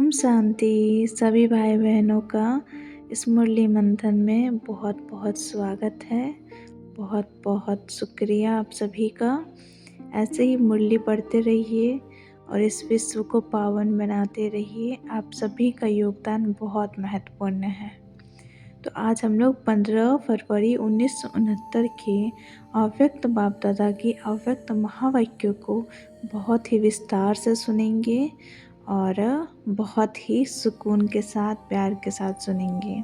ओम शांति। सभी भाई बहनों का इस मुरली मंथन में बहुत बहुत स्वागत है। बहुत बहुत शुक्रिया आप सभी का। ऐसे ही मुरली पढ़ते रहिए और इस विश्व को पावन बनाते रहिए। आप सभी का योगदान बहुत महत्वपूर्ण है। तो आज हम लोग 15 फरवरी 1969 के अव्यक्त बाप दादा की अव्यक्त महावाक्यों को बहुत ही विस्तार से सुनेंगे और बहुत ही सुकून के साथ, प्यार के साथ सुनेंगे।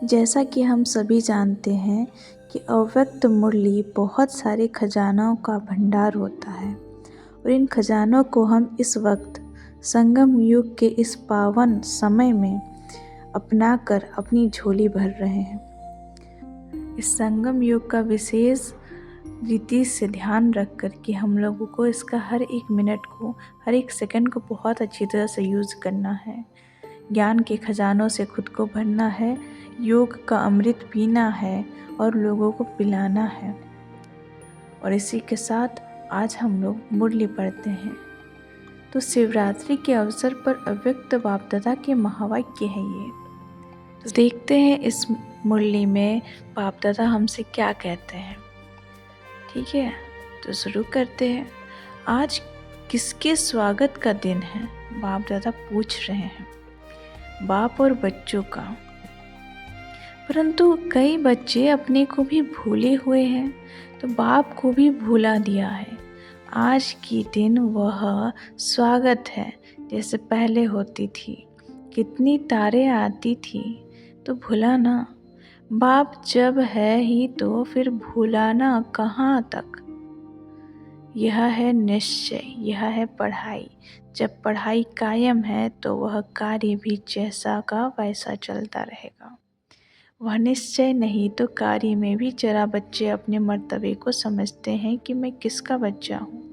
जैसा कि हम सभी जानते हैं कि अव्यक्त मुरली बहुत सारे खजानों का भंडार होता है और इन खजानों को हम इस वक्त संगम युग के इस पावन समय में अपनाकर अपनी झोली भर रहे हैं। इस संगम युग का विशेष रीति से ध्यान रख कर कि हम लोगों को इसका हर एक मिनट को, हर एक सेकंड को बहुत अच्छी तरह से यूज़ करना है। ज्ञान के खजानों से खुद को भरना है, योग का अमृत पीना है और लोगों को पिलाना है। और इसी के साथ आज हम लोग मुरली पढ़ते हैं। तो शिवरात्रि के अवसर पर अव्यक्त बाप दादा के महावाक्य है ये। तो देखते हैं इस मुरली में बाप दादा हमसे क्या कहते हैं। ठीक है, तो शुरू करते हैं। आज किसके स्वागत का दिन है? बाप दादा पूछ रहे हैं, बाप और बच्चों का। परंतु कई बच्चे अपने को भी भूले हुए हैं, तो बाप को भी भूला दिया है। आज की दिन वह स्वागत है जैसे पहले होती थी। कितनी तारे आती थी, तो भूला ना। बाप जब है ही तो फिर भूलाना कहाँ तक। यह है निश्चय, यह है पढ़ाई। जब पढ़ाई कायम है तो वह कार्य भी जैसा का वैसा चलता रहेगा। वह निश्चय नहीं तो कार्य में भी जरा बच्चे अपने मर्तबे को समझते हैं कि मैं किसका बच्चा हूँ।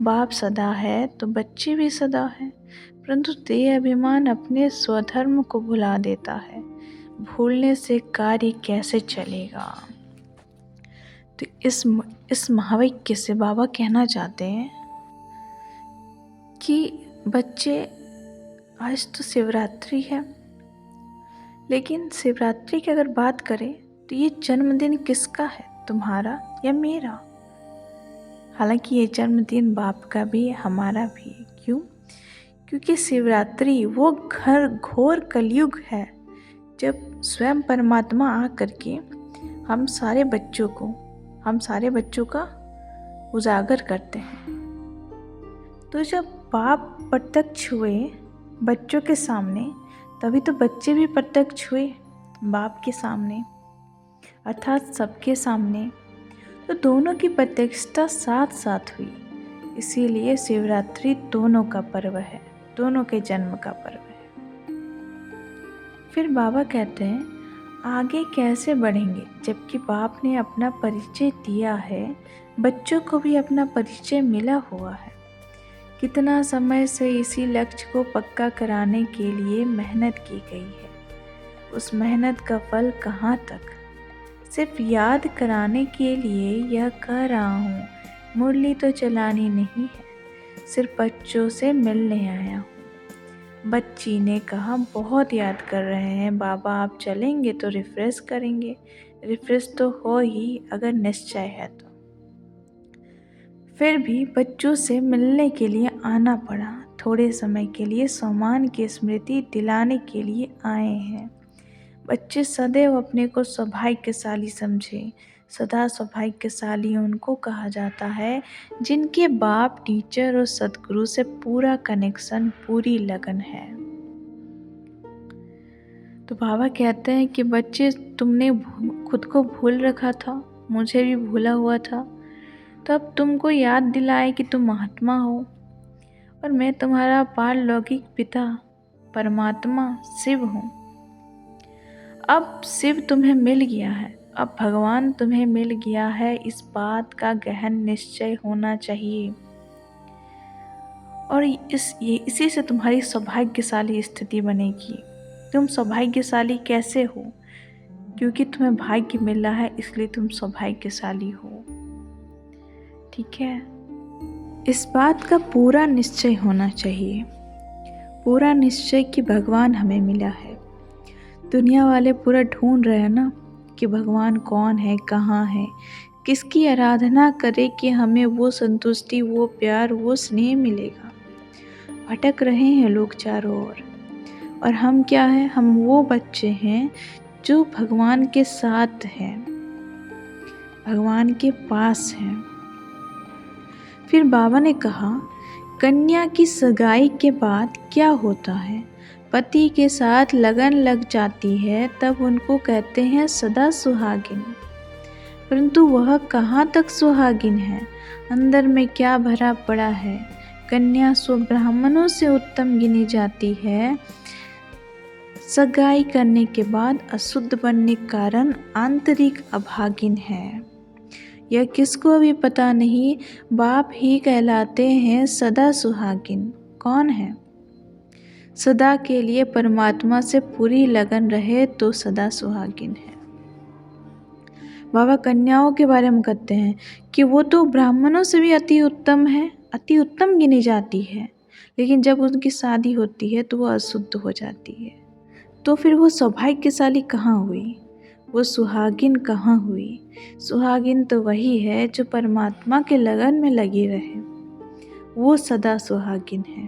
बाप सदा है तो बच्चे भी सदा है, परंतु देह अभिमान अपने स्वधर्म को भुला देता है। भूलने से कार्य कैसे चलेगा? तो इस महावाक्य से बाबा कहना चाहते हैं कि बच्चे, आज तो शिवरात्रि है, लेकिन शिवरात्रि की अगर बात करें तो ये जन्मदिन किसका है, तुम्हारा या मेरा? हालांकि ये जन्मदिन बाप का भी है, हमारा भी है। क्यों? क्योंकि शिवरात्रि वो घोर कलयुग है जब स्वयं परमात्मा आकर के हम सारे बच्चों का उजागर करते हैं। तो जब बाप प्रत्यक्ष हुए बच्चों के सामने, तभी तो बच्चे भी प्रत्यक्ष हुए बाप के सामने, अर्थात सबके सामने। तो दोनों की प्रत्यक्षता साथ साथ हुई। इसीलिए शिवरात्रि दोनों का पर्व है, दोनों के जन्म का पर्व है। फिर बाबा कहते हैं आगे कैसे बढ़ेंगे, जबकि बाप ने अपना परिचय दिया है, बच्चों को भी अपना परिचय मिला हुआ है। कितना समय से इसी लक्ष्य को पक्का कराने के लिए मेहनत की गई है। उस मेहनत का फल कहाँ तक? सिर्फ याद कराने के लिए यह कह रहा हूँ, मुरली तो चलानी नहीं है, सिर्फ बच्चों से मिलने आया हूँ। बच्ची ने कहा बहुत याद कर रहे हैं बाबा, आप चलेंगे तो रिफ्रेश करेंगे। रिफ्रेश तो हो ही अगर निश्चय है तो। फिर भी बच्चों से मिलने के लिए आना पड़ा। थोड़े समय के लिए सम्मान की स्मृति दिलाने के लिए आए हैं। बच्चे सदैव अपने को सौभाग्यशाली समझे। सदा सौभाग्यशाली उनको कहा जाता है जिनके बाप, टीचर और सदगुरु से पूरा कनेक्शन, पूरी लगन है। तो बाबा कहते हैं कि बच्चे, तुमने खुद को भूल रखा था, मुझे भी भूला हुआ था, तो अब तुमको याद दिलाए कि तुम महात्मा हो और मैं तुम्हारा पारलौकिक पिता, परमात्मा, शिव हूँ। अब शिव तुम्हें मिल गया है, अब भगवान तुम्हें मिल गया है, इस बात का गहन निश्चय होना चाहिए। और इसी से तुम्हारी सौभाग्यशाली स्थिति बनेगी। तुम सौभाग्यशाली कैसे हो? क्योंकि तुम्हें भाग्य मिला है, इसलिए तुम सौभाग्यशाली हो। ठीक है, इस बात का पूरा निश्चय होना चाहिए, पूरा निश्चय कि भगवान हमें मिला है। दुनिया वाले पूरा ढूंढ रहे हैं ना कि भगवान कौन है, कहाँ है, किसकी आराधना करें कि हमें वो संतुष्टि, वो प्यार, वो स्नेह मिलेगा। भटक रहे हैं लोग चारों ओर। और हम क्या हैं? हम वो बच्चे हैं जो भगवान के साथ हैं, भगवान के पास हैं। फिर बाबा ने कहा, कन्या की सगाई के बाद क्या होता है? पति के साथ लगन लग जाती है, तब उनको कहते हैं सदा सुहागिन। परंतु वह कहाँ तक सुहागिन है? अंदर में क्या भरा पड़ा है? कन्या सो ब्राह्मणों से उत्तम गिनी जाती है। सगाई करने के बाद अशुद्ध बनने के कारण आंतरिक अभागिन है। यह किसको भी पता नहीं, बाप ही कहलाते हैं सदा सुहागिन। कौन है? सदा के लिए परमात्मा से पूरी लगन रहे तो सदा सुहागिन है। बाबा कन्याओं के बारे में कहते हैं कि वो तो ब्राह्मणों से भी अति उत्तम है, अति उत्तम गिनी जाती है, लेकिन जब उनकी शादी होती है तो वो अशुद्ध हो जाती है। तो फिर वो सौभाग्यशाली कहाँ हुई? वो सुहागिन कहाँ हुई? सुहागिन तो वही है जो परमात्मा के लगन में लगी रहे, वो सदा सुहागिन है।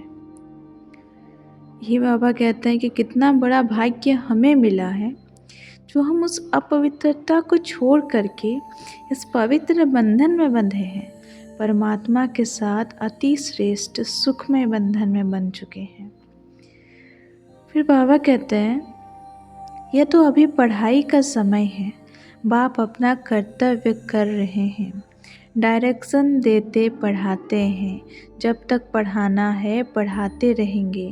ये बाबा कहते हैं कि कितना बड़ा भाग्य हमें मिला है जो हम उस अपवित्रता को छोड़ करके इस पवित्र बंधन में बंधे हैं, परमात्मा के साथ अति श्रेष्ठ सुखमय बंधन में बंध चुके हैं। फिर बाबा कहते हैं, यह तो अभी पढ़ाई का समय है, बाप अपना कर्तव्य कर रहे हैं, डायरेक्शन देते पढ़ाते हैं, जब तक पढ़ाना है पढ़ाते रहेंगे।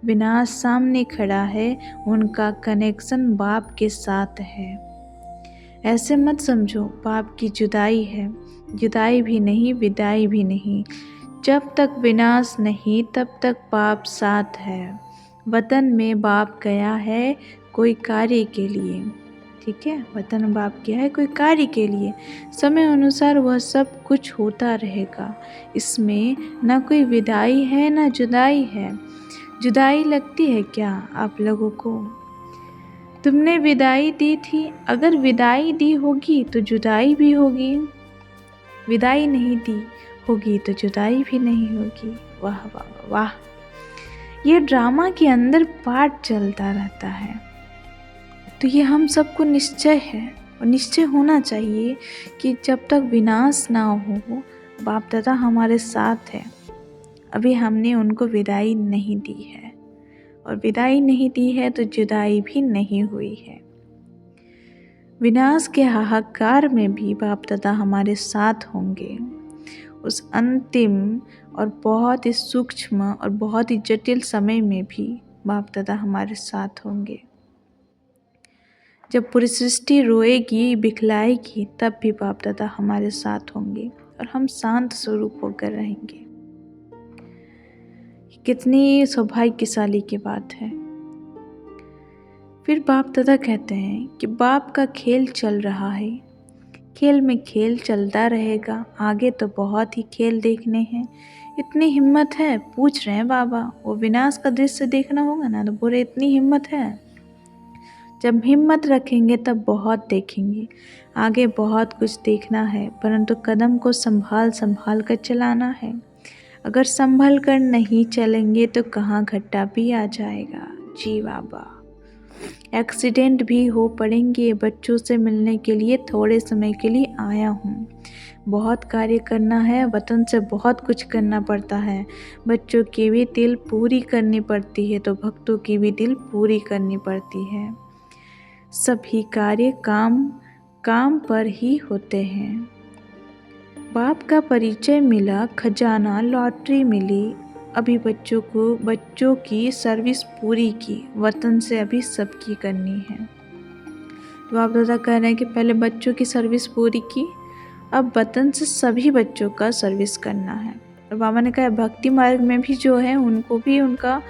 विनाश सामने खड़ा है, उनका कनेक्शन बाप के साथ है। ऐसे मत समझो बाप की जुदाई है, जुदाई भी नहीं, विदाई भी नहीं। जब तक विनाश नहीं तब तक बाप साथ है। वतन में बाप गया है कोई कार्य के लिए, ठीक है? वतन बाप गया है कोई कार्य के लिए, समय अनुसार वह सब कुछ होता रहेगा। इसमें न कोई विदाई है न जुदाई है। जुदाई लगती है क्या आप लोगों को? तुमने विदाई दी थी, अगर विदाई दी होगी तो जुदाई भी होगी, विदाई नहीं दी होगी तो जुदाई भी नहीं होगी। वाह वाह वाह! ये ड्रामा के अंदर पार्ट चलता रहता है। तो ये हम सबको निश्चय है और निश्चय होना चाहिए कि जब तक विनाश ना हो, बाप दादा हमारे साथ है। अभी हमने उनको विदाई नहीं दी है, और विदाई नहीं दी है तो जुदाई भी नहीं हुई है। विनाश के हाहाकार में भी बाप दादा हमारे साथ होंगे। उस अंतिम और बहुत ही सूक्ष्म और बहुत ही जटिल समय में भी बाप दादा हमारे साथ होंगे। जब पूरी सृष्टि रोएगी, बिखलाएगी, तब भी बाप दादा हमारे साथ होंगे और हम शांत स्वरूप होकर रहेंगे। कितनी सौभाग्यशाली की बात है। फिर बाप दादा कहते हैं कि बाप का खेल चल रहा है, खेल में खेल चलता रहेगा, आगे तो बहुत ही खेल देखने हैं। इतनी हिम्मत है? पूछ रहे हैं बाबा, वो विनाश का दृश्य देखना होगा ना, तो बोले इतनी हिम्मत है? जब हिम्मत रखेंगे तब बहुत देखेंगे, आगे बहुत कुछ देखना है, परंतु कदम को संभाल संभाल कर चलाना है। अगर संभल कर नहीं चलेंगे तो कहाँ घट्टा भी आ जाएगा। जी बाबा, एक्सीडेंट भी हो पड़ेंगे। बच्चों से मिलने के लिए थोड़े समय के लिए आया हूँ, बहुत कार्य करना है, वतन से बहुत कुछ करना पड़ता है। बच्चों की भी दिल पूरी करनी पड़ती है तो भक्तों की भी दिल पूरी करनी पड़ती है। सभी कार्य काम पर ही होते हैं। बाप का परिचय मिला, खजाना लॉटरी मिली, अभी बच्चों की सर्विस पूरी की, वतन से अभी सबकी करनी है। बाप दादा कह रहे हैं कि पहले बच्चों की सर्विस पूरी की, अब वतन से सभी बच्चों का सर्विस करना है। और बाबा ने कहा भक्ति मार्ग में भी जो है उनको भी उनका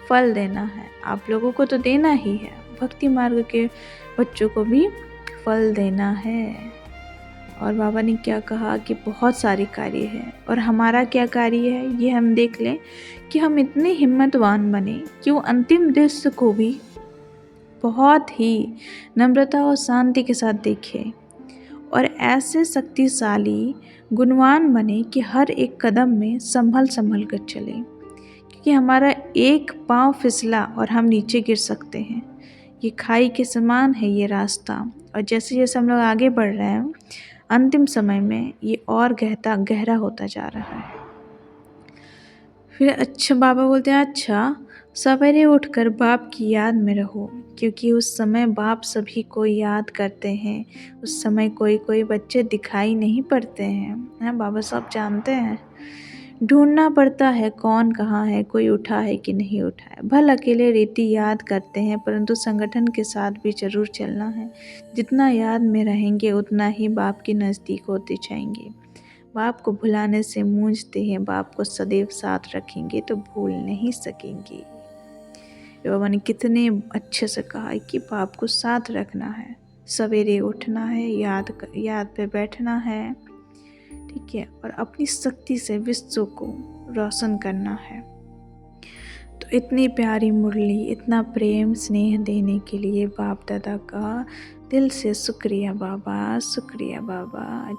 फल देना है। आप लोगों को तो देना ही है, भक्ति मार्ग के बच्चों को भी फल देना है। और बाबा ने क्या कहा कि बहुत सारे कार्य हैं और हमारा क्या कार्य है ये हम देख लें कि हम इतने हिम्मतवान बने कि वो अंतिम दृश्य को भी बहुत ही नम्रता और शांति के साथ देखें और ऐसे शक्तिशाली गुणवान बने कि हर एक कदम में संभल संभल कर चलें, क्योंकि हमारा एक पाँव फिसला और हम नीचे गिर सकते हैं। ये खाई के समान है ये रास्ता, और जैसे जैसे हम लोग आगे बढ़ रहे हैं अंतिम समय में ये और गहरा होता जा रहा है। फिर अच्छा बाबा बोलते हैं, अच्छा सवेरे उठकर बाप की याद में रहो, क्योंकि उस समय बाप सभी को याद करते हैं। उस समय कोई कोई बच्चे दिखाई नहीं पड़ते हैं, बाबा सब जानते हैं। ढूंढना पड़ता है कौन कहाँ है, कोई उठा है कि नहीं उठा है। भल अकेले रीति याद करते हैं, परंतु संगठन के साथ भी जरूर चलना है। जितना याद में रहेंगे उतना ही बाप के नज़दीक होते जाएंगे। बाप को भुलाने से मूंझते हैं, बाप को सदैव साथ रखेंगे तो भूल नहीं सकेंगे। बाबा ने कितने अच्छे से कहा है कि बाप को साथ रखना है, सवेरे उठना है, याद पे बैठना है, ठीक है, और अपनी शक्ति से विश्व को रोशन करना है। तो इतनी प्यारी मुरली, इतना प्रेम स्नेह देने के लिए बाप दादा का दिल से शुक्रिया बाबा, शुक्रिया बाबा।